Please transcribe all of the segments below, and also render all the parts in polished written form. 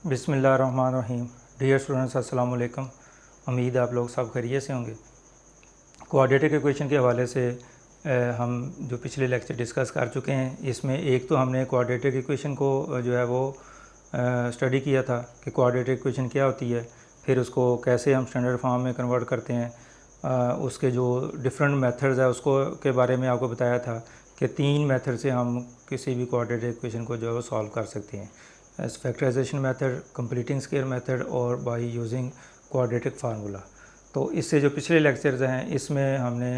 बिस्मिल्लाहिर्रहमानिर्रहीम। Dear students, अस्सलाम वालेकुम। उम्मीद है आप लोग सब खैरियत से होंगे। क्वाड्रेटिक इक्वेशन के हवाले से हम जो पिछले लेक्चर डिस्कस कर चुके हैं, इसमें एक तो हमने क्वाड्रेटिक इक्वेशन को जो है वो स्टडी किया था कि क्वाड्रेटिक इक्वेशन क्या होती है, फिर उसको कैसे हम स्टैंडर्ड फॉर्म में कन्वर्ट करते हैं। उसके जो डिफरेंट मेथड्स है उसको के बारे में आपको बताया था कि 3 मेथड से हम किसी भी क्वाड्रेटिक इक्वेशन को जो है वो सॉल्व कर सकते हैं, as factorisation method, completing square method और बाय यूजिंग क्वाड्रेटिक फार्मूला। तो इससे जो पिछले लेक्चर्स हैं इसमें हमने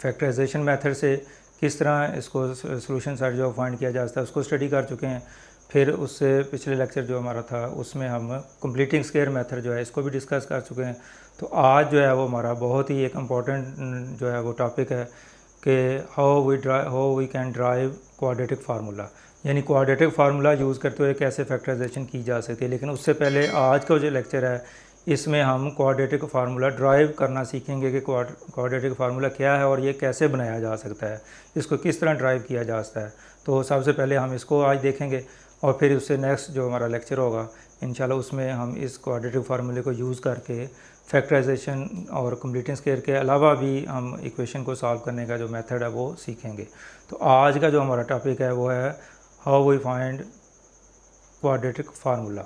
फैक्टराइजेशन मेथड से किस तरह इसको सोल्यूशन साइड जो फाइंड किया जा सकता है उसको स्टडी कर चुके हैं। फिर उससे पिछले लेक्चर जो हमारा था उसमें हम कंप्लीटिंग स्क्वायर मेथड जो है इसको भी डिस्कस कर चुके हैं। तो आज जो है वो हमारा बहुत ही एक इम्पॉर्टेंट जो है वो टॉपिक है कि how we can derive quadratic formula, यानी क्वाड्रेटिक फार्मूला यूज़ करते हुए कैसे फैक्टराइजेशन की जा सकती है। लेकिन उससे पहले आज का जो लेक्चर है इसमें हम क्वाड्रेटिक फार्मूला ड्राइव करना सीखेंगे कि क्वाड्रेटिक फार्मूला क्या है और ये कैसे बनाया जा सकता है, इसको किस तरह ड्राइव किया जा सकता है। तो सबसे पहले हम इसको आज देखेंगे और फिर उससे नेक्स्ट जो हमारा लेक्चर होगा इंशाल्लाह उसमें हम इस क्वाड्रेटिक फार्मूले को यूज़ करके फैक्टराइजेशन और कंप्लीटिंग स्क्वायर के अलावा भी हम इक्वेशन को सॉल्व करने का जो मेथड है वो सीखेंगे। तो आज का जो हमारा टॉपिक है वो है how we find quadratic formula.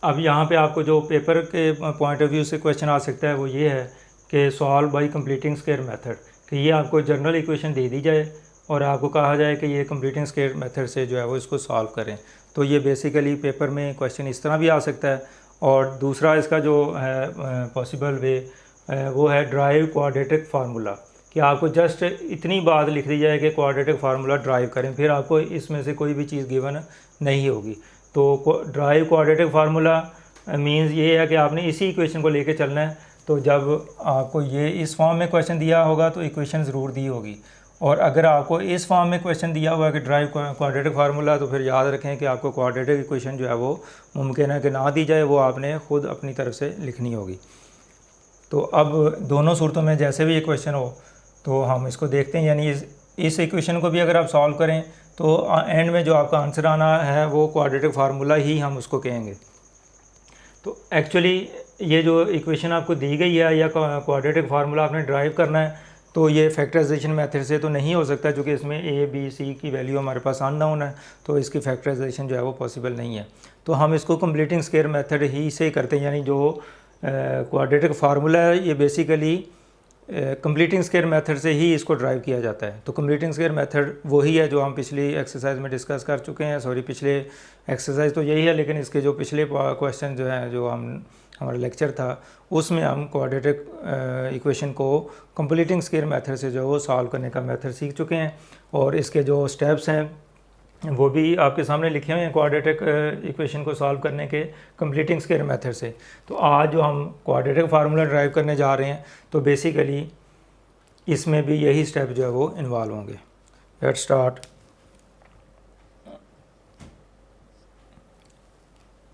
अब यहाँ पे आपको जो पेपर के पॉइंट ऑफ व्यू से क्वेश्चन आ सकता है वो ये है कि solve by completing square method, कि ये आपको जनरल इक्वेशन दे दी जाए और आपको कहा जाए कि ये कंप्लीटिंग स्क्वायर मेथड से जो है वो इसको सॉल्व करें। तो ये बेसिकली पेपर में क्वेश्चन इस तरह भी आ सकता है। और दूसरा इसका जो है पॉसिबल वे वो है ड्राइव क्वाड्रेटिक फार्मूला, कि आपको जस्ट इतनी बात लिख दी जाए कि क्वाड्रेटिक फार्मूला ड्राइव करें, फिर आपको इसमें से कोई भी चीज़ गिवन नहीं होगी। तो ड्राइव क्वाड्रेटिक फार्मूला मींस ये है कि आपने इसी इक्वेशन को लेके चलना है। तो जब आपको ये इस फॉर्म में क्वेश्चन दिया होगा तो इक्वेशन ज़रूर दी होगी, और अगर आपको इस फॉर्म में क्वेश्चन दिया हुआ है कि ड्राइव क्वाड्रेटिक फार्मूला, तो फिर याद रखें कि आपको क्वाड्रेटिक इक्वेशन जो है वो मुमकिन है कि ना दी जाए, वो आपने ख़ुद अपनी तरफ से लिखनी होगी। तो अब दोनों सूरतों में जैसे भी ये क्वेश्चन हो तो हम इसको देखते हैं, यानी इस इक्वेशन को भी अगर आप सॉल्व करें तो एंड में जो आपका आंसर आना है वो क्वाड्रेटिक फार्मूला ही हम उसको कहेंगे। तो एक्चुअली ये जो इक्वेशन आपको दी गई है या क्वाड्रेटिक फार्मूला आपने ड्राइव करना है, तो ये फैक्टराइजेशन मेथड से तो नहीं हो सकता, क्योंकि इसमें ए बी सी की वैल्यू हमारे पास अननोन है, तो इसकी फैक्टराइजेशन जो है वो पॉसिबल नहीं है। तो हम इसको कंप्लीटिंग स्क्वायर मेथड ही से करते हैं, यानी जो क्वाड्रेटिक फार्मूला है ये बेसिकली कंप्लीटिंग स्क्वायर मेथड से ही इसको ड्राइव किया जाता है। तो कंप्लीटिंग स्क्वायर मेथड वही है जो हम पिछली एक्सरसाइज में डिस्कस कर चुके हैं, पिछले एक्सरसाइज तो यही है, लेकिन इसके जो पिछले क्वेश्चन जो हैं जो हमारा लेक्चर था उसमें हम क्वाड्रेटिक इक्वेशन को कंप्लीटिंग स्क्वायर मेथड से जो वो सॉल्व करने का मेथड सीख चुके हैं, और इसके जो स्टेप्स हैं वो भी आपके सामने लिखे हुए हैं क्वाड्रेटिक इक्वेशन को सॉल्व करने के कंप्लीटिंग स्क्वायर मेथड से। तो आज जो हम क्वाड्रेटिक फार्मूला ड्राइव करने जा रहे हैं तो बेसिकली इसमें भी यही स्टेप जो है वो इन्वॉल्व होंगे। Let's start.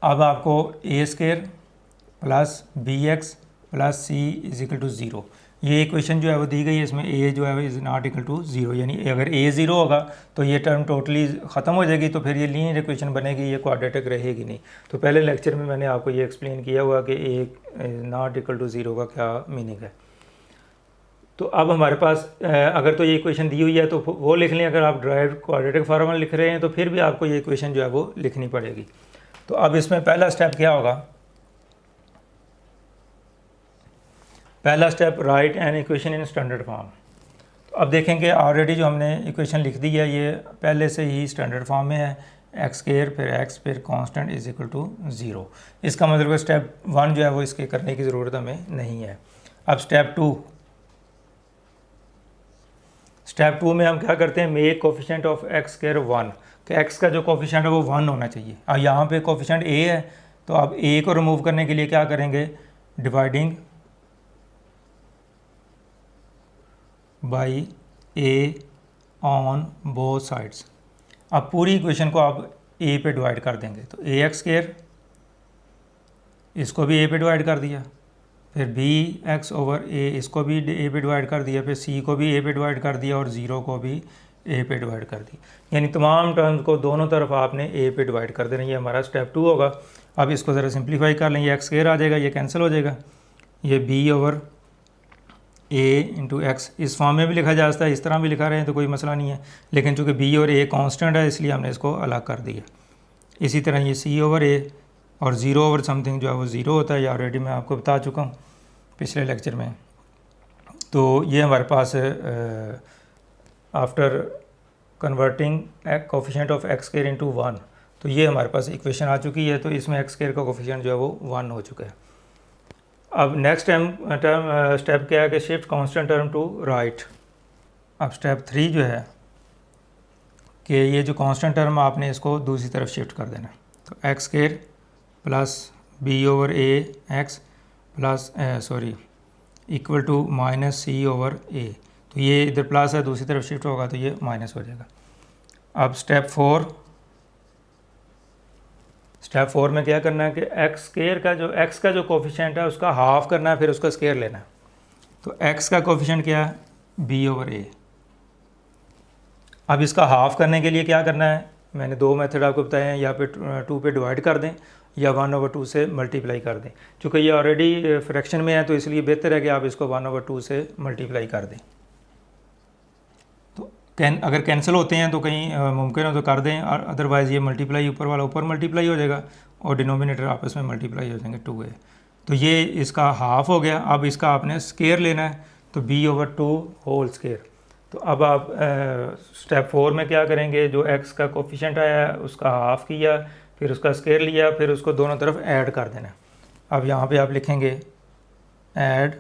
अब आपको a square plus b x plus c is equal to zero, ये इक्वेशन जो है वो दी गई है। इसमें ए जो है is not equal to zero, यानी अगर ए ज़ीरो होगा तो ये टर्म टोटली ख़त्म हो जाएगी, तो फिर ये लीनियर इक्वेशन बनेगी, ये क्वाड्रेटिक रहेगी नहीं। तो पहले लेक्चर में मैंने आपको ये एक्सप्लेन किया हुआ कि ए नॉट इक्वल टू ज़ीरो का क्या मीनिंग है। तो अब हमारे पास अगर तो ये इक्वेशन दी हुई है तो वो लिख लें, अगर आप ड्राइव क्वाड्रेटिक फार्मूला लिख रहे हैं तो फिर भी आपको ये इक्वेशन जो है वो लिखनी पड़ेगी। तो अब इसमें पहला स्टेप क्या होगा? पहला step, right an equation in standard form. तो अब देखेंगे ऑलरेडी जो हमने इक्वेशन लिख दी है ये पहले से ही स्टैंडर्ड फॉर्म में है, एक्स स्क्वायर फिर एक्स फिर constant is equal to zero. इसका मतलब स्टेप 1 जो है वो इसके करने की ज़रूरत हमें नहीं है। अब स्टेप 2 में हम क्या करते हैं, make coefficient of x square 1, कि एक्स का जो कोफिशिएंट है वो 1 होना चाहिए। अब यहाँ पे कोफिशिएंट ए है, तो अब ए को रिमूव करने के लिए क्या करेंगे, dividing by A on both sides. अब पूरी इक्वेशन को आप ए पे डिवाइड कर देंगे, तो ए एक्स स्क्वायर इसको भी ए पे डिवाइड कर दिया, फिर बी एक्स ओवर ए इसको भी ए पे डिवाइड कर दिया, फिर सी को भी ए पे डिवाइड कर दिया और ज़ीरो को भी ए पे डिवाइड कर दी, यानी तमाम टर्म्स को दोनों तरफ आपने ए पे डिवाइड कर देना। ये हमारा स्टेप 2 होगा। अब इसको ज़रा सिंप्लीफाई कर लें, ये एक्स स्क्वायर आ जाएगा, ये कैंसिल हो जाएगा, ये बी ओवर ए इंटू एक्स इस फॉर्म में भी लिखा जा सकता है, इस तरह भी लिखा रहे हैं तो कोई मसला नहीं है, लेकिन चूँकि बी और ए कांस्टेंट है इसलिए हमने इसको अलग कर दिया। इसी तरह ये सी ओवर ए और ज़ीरो ओवर समथिंग जो है वो ज़ीरो होता है, ये ऑलरेडी मैं आपको बता चुका हूँ पिछले लेक्चर में। तो ये हमारे पास after converting coefficient of x square into 1, तो ये हमारे पास इक्वेशन आ चुकी है। तो इसमें एक्स स्क्वायर का कोफिशिएंट जो है वो 1 हो चुका है। अब नेक्स्ट स्टेप क्या है कि shift constant term to right. अब स्टेप 3 जो है कि ये जो कांस्टेंट टर्म आपने इसको दूसरी तरफ शिफ्ट कर देना। तो x square plus b over a x plus equal to minus c over a. तो ये इधर प्लस है, दूसरी तरफ शिफ्ट होगा तो ये माइनस हो जाएगा। अब स्टेप 4 में क्या करना है कि एक्स स्क्वायर का जो एक्स का जो कोफिशिएंट है उसका हाफ करना है, फिर उसका स्क्वायर लेना है। तो एक्स का कोफिशिएंट क्या है, बी ओवर ए। अब इसका हाफ करने के लिए क्या करना है, मैंने 2 मेथड आपको बताए हैं, या पे 2 पे डिवाइड कर दें या 1/2 से मल्टीप्लाई कर दें। चूँकि ये ऑलरेडी फ्रैक्शन में है तो इसलिए बेहतर है कि आप इसको 1/2 से मल्टीप्लाई कर दें। तो अगर कैंसिल होते हैं तो कहीं मुमकिन हो तो कर दें, और अदरवाइज़ ये मल्टीप्लाई ऊपर वाला ऊपर मल्टीप्लाई हो जाएगा और डिनोमिनेटर आपस में मल्टीप्लाई हो जाएंगे 2a। तो ये इसका हाफ हो गया। अब इसका आपने स्क्वायर लेना है, तो b/2 होल स्क्वायर। तो अब आप स्टेप 4 में क्या करेंगे, जो x का कोफिशिएंट आया है उसका हाफ किया, फिर उसका स्क्वायर लिया, फिर उसको दोनों तरफ ऐड कर देना। अब यहाँ पे आप लिखेंगे add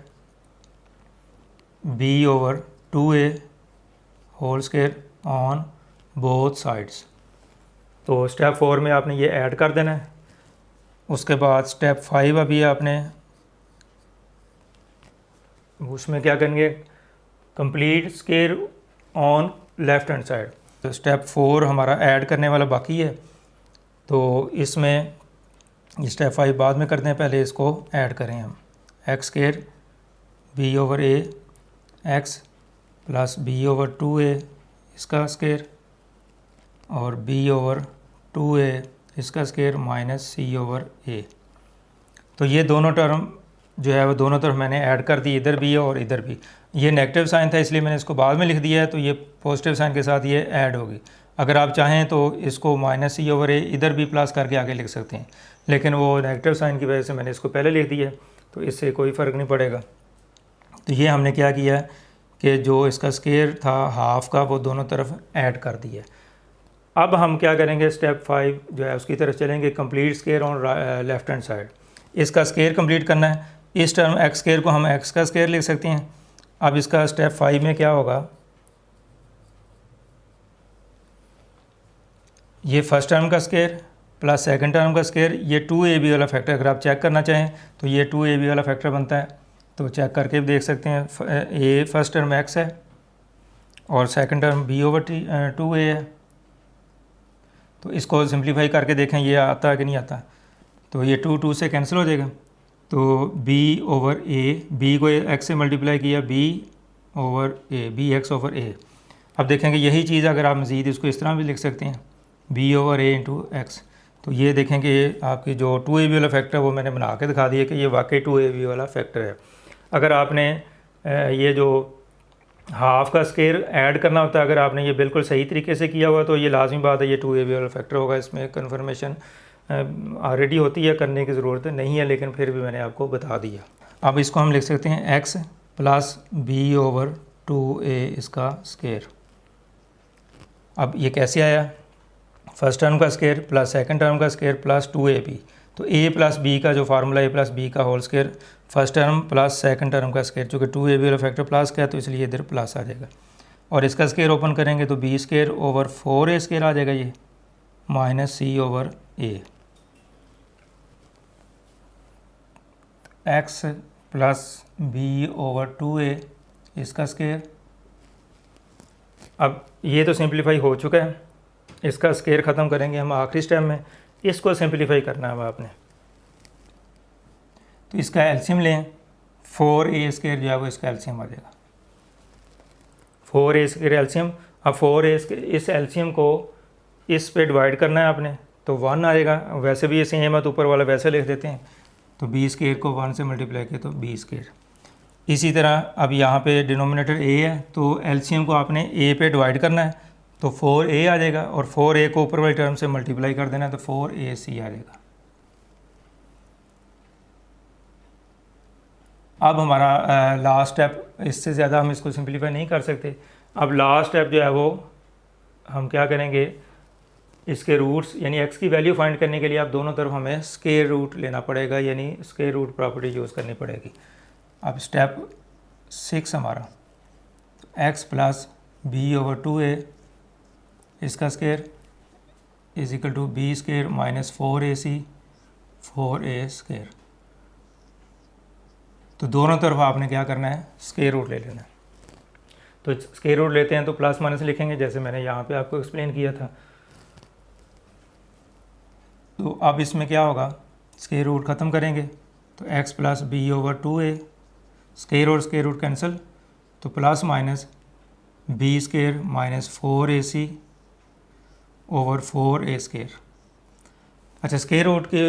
b/2a whole square on both sides. तो स्टेप 4 में आपने ये ऐड कर देना है। उसके बाद स्टेप 5 अभी आपने उसमें क्या करेंगे, complete square on left hand side. तो स्टेप 4 हमारा ऐड करने वाला बाकी है, तो इसमें स्टेप 5 बाद में करते हैं, पहले इसको ऐड करें हम। X square B over a x plus b/2a इसका स्क्वायर और b/2a इसका स्क्वायर माइनस c/a। तो ये दोनों टर्म जो है वो दोनों तरफ मैंने ऐड कर दी, इधर भी और इधर भी। ये नेगेटिव साइन था इसलिए मैंने इसको बाद में लिख दिया है, तो ये पॉजिटिव साइन के साथ ये ऐड होगी। अगर आप चाहें तो इसको माइनस c/a इधर भी प्लस करके आगे लिख सकते हैं, लेकिन वो नेगेटिव साइन की वजह से मैंने इसको पहले लिख दिया है, तो इससे कोई फ़र्क नहीं पड़ेगा। तो ये हमने क्या किया है कि जो इसका स्क्वायर था हाफ का वो दोनों तरफ ऐड कर दिया। अब हम क्या करेंगे, स्टेप 5 जो है उसकी तरफ चलेंगे, complete square on left hand side. इसका स्क्वायर कंप्लीट करना है। इस टर्म एक्स स्क्वायर को हम एक्स का स्क्वायर लिख सकते हैं। अब इसका स्टेप 5 में क्या होगा, ये फर्स्ट टर्म का स्क्वायर प्लस सेकंड टर्म का स्क्वायर, ये 2ab वाला फैक्टर अगर आप चेक करना चाहें तो ये 2ab वाला फैक्टर बनता है, तो चेक करके भी देख सकते हैं। ए फर्स्ट टर्म x है और सेकंड टर्म b/2a है। तो इसको सिंप्लीफाई करके देखें ये आता है कि नहीं आता। तो ये 2 से कैंसिल हो जाएगा, तो b/a, b को x से मल्टीप्लाई किया b/a, bx/a। अब देखेंगे यही चीज़ अगर आप मज़ीद इसको इस तरह भी लिख सकते हैं b/a इंटू एक्स। तो ये देखेंगे आपकी जो 2ab वाला फैक्टर है वो मैंने बना के दिखा दिया कि ये वाकई 2ab वाला फैक्टर है। अगर आपने ये जो हाफ का स्क्वायर ऐड करना होता है, अगर आपने ये बिल्कुल सही तरीके से किया हुआ तो ये लाजमी बात है ये 2ab वाला फैक्टर होगा। इसमें कन्फर्मेशन ऑलरेडी होती है, करने की ज़रूरत नहीं है, लेकिन फिर भी मैंने आपको बता दिया। अब इसको हम लिख सकते हैं x प्लस b/2a इसका स्क्वायर। अब ये कैसे आया, फर्स्ट टर्म का स्क्वायर प्लस सेकंड टर्म का स्क्वायर प्लस 2ab। तो a प्लस b का जो फार्मूला a प्लस b का whole square, first term plus second term का स्क्वायर, चूँकि 2ab वाला फैक्टर प्लस का है तो इसलिए इधर प्लस आ जाएगा। और इसका स्क्वायर ओपन करेंगे तो b/4a स्क्वायर आ जाएगा, ये minus c/a। x plus b/2a इसका स्क्वायर। अब ये तो सिंप्लीफाई हो चुका है, इसका स्क्वायर ख़त्म करेंगे हम आखिरी स्टेप में। इसको सिंप्लीफाई करना है आपने, तो इसका एलसीएम लें, 4a स्क्वायर जो है वो इसका एलसीएम आ जाएगा। 4a स्क्वायर एलसीएम अब 4a इस एलसीएम को इस पे डिवाइड करना है आपने, तो 1 आएगा। वैसे भी ये सेम है तो ऊपर वाला वैसे लिख देते हैं, तो बी स्क्वायर को 1 से मल्टीप्लाई किया तो बी स्क्वायर। इसी तरह अब यहाँ पे डिनोमिनेटर a है तो एलसीएम को आपने a पे डिवाइड करना है, तो 4a आ जाएगा और 4a को ऊपर वाली टर्म से मल्टीप्लाई कर देना है तो 4ac आ जाएगा। अब हमारा लास्ट स्टेप, इससे ज़्यादा हम इसको सिंपलीफाई नहीं कर सकते। अब लास्ट स्टेप जो है वो हम क्या करेंगे, इसके रूट्स यानी x की वैल्यू फाइंड करने के लिए आप दोनों तरफ हमें स्क्वायर रूट लेना पड़ेगा, यानी स्क्वायर रूट प्रॉपर्टी यूज़ करनी पड़ेगी। अब स्टेप 6 हमारा x plus b over 2a इसका square is equal to b square minus 4ac 4a square. तो दोनों तरफ आपने क्या करना है, स्क्वायर रूट ले लेना है। तो स्क्वायर रूट लेते हैं तो प्लस माइनस लिखेंगे जैसे मैंने यहाँ पे आपको एक्सप्लेन किया था। तो अब इसमें क्या होगा, स्क्वायर रूट ख़त्म करेंगे तो x plus b over 2a square और स्क्वायर रूट कैंसिल, तो plus minus b square minus 4ac over 4a square. अच्छा, स्क्वायर रूट की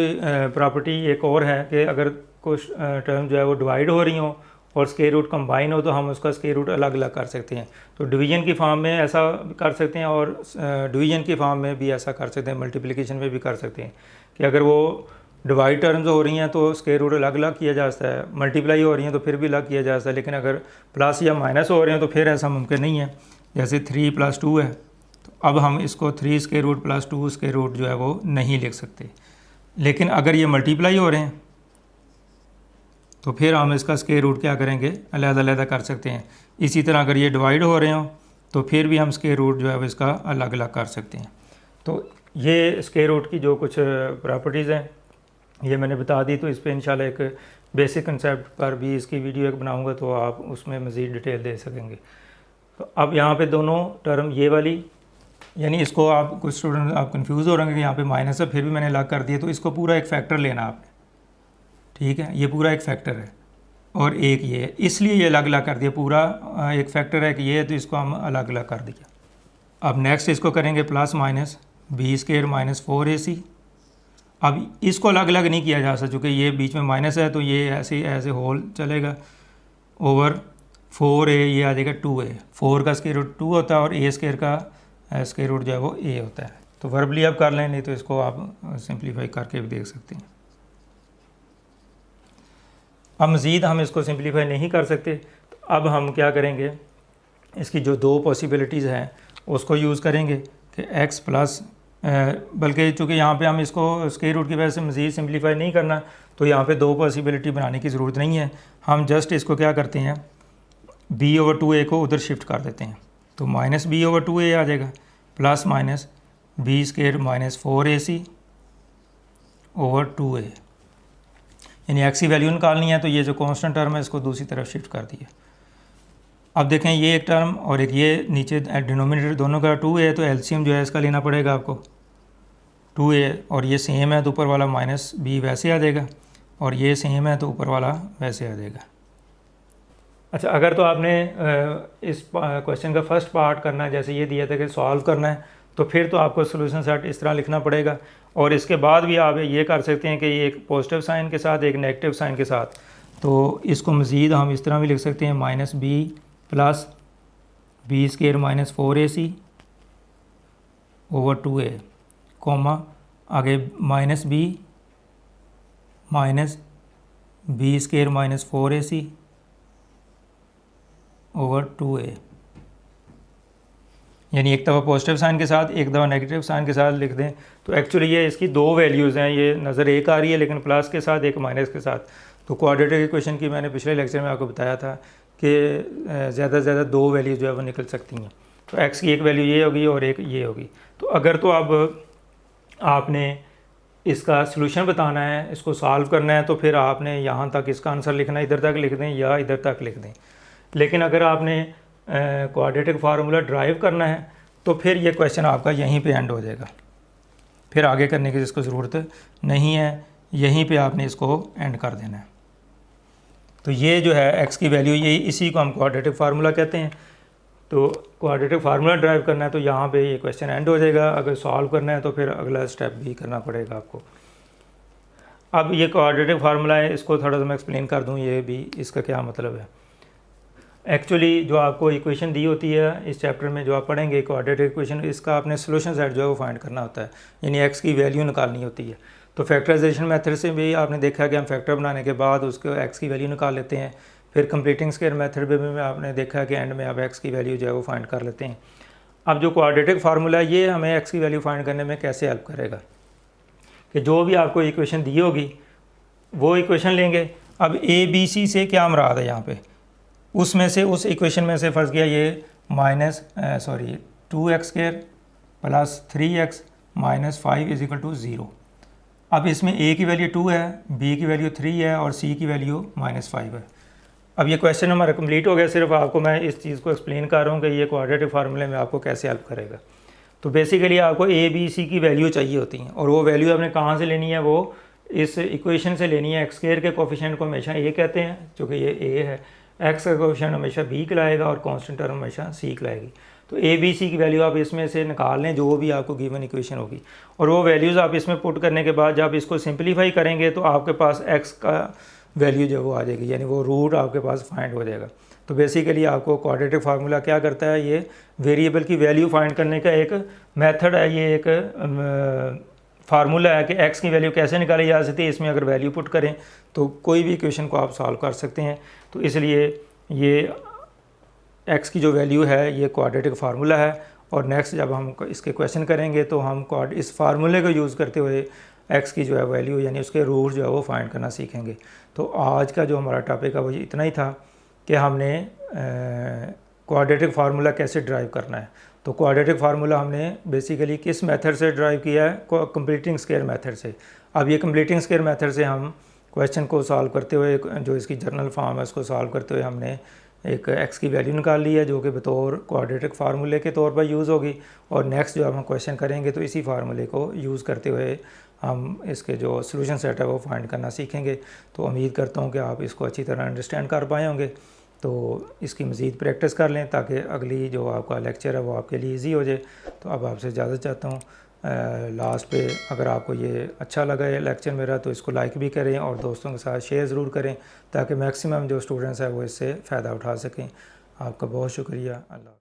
प्रॉपर्टी एक और है कि अगर कुछ टर्म जो है वो डिवाइड हो रही हो और स्क्वायर रूट कंबाइन हो तो हम उसका स्क्वायर रूट अलग अलग कर सकते हैं। तो डिवीजन की फॉर्म में ऐसा कर सकते हैं और डिवीजन की फॉर्म में भी ऐसा कर सकते हैं, मल्टीप्लिकेशन में भी कर सकते हैं कि अगर वो डिवाइड टर्म्स हो रही हैं तो स्क्वायर रूट अलग अलग किया जा सकता है, मल्टीप्लाई हो रही हैं तो फिर भी अलग किया जा सकता है। लेकिन अगर प्लस या माइनस हो रहे हैं तो फिर ऐसा मुमकिन नहीं है। जैसे 3 + 2 है तो अब हम इसको 3 square root plus 2 square root जो है वो नहीं लिख सकते। लेकिन अगर ये मल्टीप्लाई हो रहे हैं तो फिर हम इसका स्क्वायर रूट क्या करेंगे, अलग-अलग कर सकते हैं। इसी तरह अगर ये डिवाइड हो रहे हो तो फिर भी हम स्क्वायर रूट जो है वो इसका अलग अलग कर सकते हैं। तो ये स्क्वायर रूट की जो कुछ प्रॉपर्टीज़ हैं ये मैंने बता दी। तो इस पर इंशाल्लाह एक बेसिक कंसेप्ट पर भी इसकी वीडियो एक बनाऊंगा तो आप उसमें मज़ीद डिटेल दे सकेंगे। तो अब यहाँ पे दोनों टर्म ये वाली, यानी इसको आप कुछ स्टूडेंट आप कंफ्यूज हो रहे हैं कि यहाँ पे माइनस है फिर भी मैंने अलग कर दिया, तो इसको पूरा एक फैक्टर लेना आपने, ठीक है। ये पूरा एक फैक्टर है और एक ये है, इसलिए ये अलग अलग कर दिया। पूरा एक फैक्टर है कि ये है तो इसको हम अलग अलग कर दिया। अब नेक्स्ट इसको करेंगे plus minus b square minus 4ac। अब इसको अलग अलग नहीं किया जा सकता क्योंकि ये बीच में माइनस है तो ये ऐसे एज ए होल चलेगा ओवर 4a, ये आ जाएगा 2a। 4 का स्क्वायर रूट 2 होता है और a स्क्वायर का स्क्वायर रूट जो है वो a होता है। तो वर्बली आप कर लें, नहीं तो इसको आप सिंप्लीफाई करके भी देख सकते हैं। अब मज़ीद हम इसको सिंप्लीफाई नहीं कर सकते तो अब हम क्या करेंगे, इसकी जो दो पॉसिबिलिटीज़ हैं उसको यूज़ करेंगे कि x प्लस, बल्कि चूँकि यहाँ पे हम इसको स्क्वायर रूट की वजह से मज़ीद सिंप्लीफाई नहीं करना तो यहाँ पे दो पॉसिबिलिटी बनाने की ज़रूरत नहीं है। हम जस्ट इसको क्या करते हैं, b ओवर 2a को उधर शिफ्ट कर देते हैं तो माइनस b ओवर 2a आ जाएगा plus minus b square minus 4ac over 2a। यानी x की वैल्यू निकालनी है तो ये जो कांस्टेंट टर्म है इसको दूसरी तरफ शिफ्ट कर दिया। अब देखें ये एक टर्म और एक ये नीचे डिनोमिनेटर दोनों का 2a है तो एलसीएम जो है इसका लेना पड़ेगा आपको 2a, और ये सेम है तो ऊपर वाला माइनस b वैसे आ जाएगा और ये सेम है तो ऊपर वाला वैसे आ जाएगा। अच्छा, अगर तो आपने इस क्वेश्चन का फर्स्ट पार्ट करना है, जैसे ये दिया था कि सॉल्व करना है, तो फिर तो आपको सोल्यूशन सेट इस तरह लिखना पड़ेगा। और इसके बाद भी आप ये कर सकते हैं कि ये एक पॉजिटिव साइन के साथ एक नेगेटिव साइन के साथ, तो इसको मज़ीद हम इस तरह भी लिख सकते हैं minus b plus b square minus 4ac over 2a comma आगे minus b minus b square minus 4ac over 2a। यानी एक दफ़ा पॉजिटिव साइन के साथ एक दफ़ा नेगेटिव साइन के साथ लिख दें तो एक्चुअली ये इसकी दो वैल्यूज़ हैं, ये नज़र एक आ रही है लेकिन प्लस के साथ एक माइनस के साथ। तो क्वाड्रेटिक इक्वेशन की मैंने पिछले लेक्चर में आपको बताया था कि ज़्यादा से ज़्यादा दो वैल्यूज़ जो है वो निकल सकती हैं। तो x की एक वैल्यू ये होगी और एक ये होगी। तो अगर तो अब आपने इसका सलूशन बताना है, इसको सॉल्व करना है, तो फिर आपने यहाँ तक इसका आंसर लिखना है, इधर तक लिख दें या इधर तक लिख दें। लेकिन अगर आपने क्वाड्रेटिक फार्मूला ड्राइव करना है तो फिर ये क्वेश्चन आपका यहीं पे एंड हो जाएगा, फिर आगे करने की जिसको ज़रूरत नहीं है, यहीं पे आपने इसको एंड कर देना है। तो ये जो है x की वैल्यू, ये इसी को हम क्वाड्रेटिक फार्मूला कहते हैं। तो क्वाड्रेटिक फार्मूला ड्राइव करना है तो यहाँ पे ये क्वेश्चन एंड हो जाएगा। अगर सॉल्व करना है तो फिर अगला स्टेप भी करना पड़ेगा आपको। अब ये क्वाड्रेटिक फार्मूला है, इसको थोड़ा सा मैं एक्सप्लेन कर दूँ ये भी इसका क्या मतलब है। एक्चुअली जो आपको इक्वेशन दी होती है इस चैप्टर में जो आप पढ़ेंगे क्वाड्रेटिक इक्वेशन, इसका आपने सोल्यूशन सेट जो है वो फाइंड करना होता है, यानी एक्स की वैल्यू निकालनी होती है। तो फैक्टराइजेशन मेथड से भी आपने देखा कि हम फैक्टर बनाने के बाद उसको एक्स की वैल्यू निकाल लेते हैं। फिर कंप्लीटिंग स्क्वायर मेथड में भी आपने देखा कि एंड में आप एक्स की वैल्यू जो है वो फाइंड कर लेते हैं। अब जो क्वाड्रेटिक फार्मूला है ये हमें एक्स की वैल्यू फाइंड करने में कैसे हेल्प करेगा कि जो भी आपको इक्वेशन दी होगी वो इक्वेशन लेंगे। अब ए बी सी से क्या मुराद है यहाँ पे, उसमें से उस इक्वेशन में से फर्ज किया ये -2x² + 3x - 5 = 0। अब इसमें a की वैल्यू 2 है, b की वैल्यू 3 है और c की वैल्यू -5 है। अब ये क्वेश्चन हमारा कंप्लीट हो गया। सिर्फ आपको मैं इस चीज़ को एक्सप्लेन कर रहा हूँ कि ये क्वाड्रेटिक फार्मूले में आपको कैसे हेल्प करेगा। तो बेसिकली आपको a b c की वैल्यू चाहिए होती हैं और वो वैल्यू आपने कहाँ से लेनी है, वो इस इक्वेशन से लेनी है। x² के कोफिशिएंट को हमेशा a कहते हैं चूँकि ये a है, x का कोफिशिएंट हमेशा b कहलाएगा और कांस्टेंट टर्म हमेशा c कहलाएगी। तो a b c की वैल्यू आप इसमें से निकाल लें जो भी आपको गिवन इक्वेशन होगी, और वो वैल्यूज़ आप इसमें पुट करने के बाद जब इसको सिंपलीफाई करेंगे तो आपके पास x का वैल्यू जो वो आ जाएगी, यानी वो रूट आपके पास फाइंड हो जाएगा। तो बेसिकली आपको क्वाड्रेटिक फार्मूला क्या करता है, ये वेरिएबल की वैल्यू फाइंड करने का एक मेथड है, ये एक फार्मूला है कि x की वैल्यू कैसे निकाली जा सकती है। इसमें अगर वैल्यू पुट करें तो कोई भी इक्वेशन को आप सॉल्व कर सकते हैं। तो इसलिए ये x की जो वैल्यू है ये क्वाड्रेटिक फार्मूला है। और नेक्स्ट जब हम इसके क्वेश्चन करेंगे तो हम इस फार्मूले को यूज़ करते हुए x की जो है वैल्यू यानी उसके रूट जो है वो फाइंड करना सीखेंगे। तो आज का जो हमारा टॉपिक है वो इतना ही था कि हमने क्वाड्रेटिक फार्मूला कैसे ड्राइव करना है। तो क्वाड्रेटिक फार्मूला हमने बेसिकली किस मेथड से ड्राइव किया है, कंप्लीटिंग स्क्वायर मेथड से। अब ये कंप्लीटिंग स्क्वायर मेथड से हम क्वेश्चन को सॉल्व करते हुए जो इसकी जर्नल फॉर्म है उसको सॉल्व करते हुए हमने एक x की वैल्यू निकाल ली है जो कि बतौर क्वाड्रेटिक फार्मूले के तौर पर यूज़ होगी। और नेक्स्ट जो हम क्वेश्चन करेंगे तो इसी फार्मूले को यूज़ करते हुए हम इसके जो सोल्यूशन सेट है वो फाइंड करना सीखेंगे। तो उम्मीद करता हूँ कि आप इसको अच्छी तरह अंडरस्टैंड कर पाए होंगे। तो इसकी मज़ीद प्रैक्टिस कर लें ताकि अगली जो आपका लेक्चर है वो आपके लिए ईजी हो जाए। तो अब आपसे इजाज़त चाहता हूँ। लास्ट पे अगर आपको ये अच्छा लगा ये लेक्चर मेरा तो इसको लाइक भी करें और दोस्तों के साथ शेयर ज़रूर करें ताकि मैक्सिमम जो स्टूडेंट्स हैं वो इससे फ़ायदा उठा सकें। आपका बहुत शुक्रिया। अल्लाह।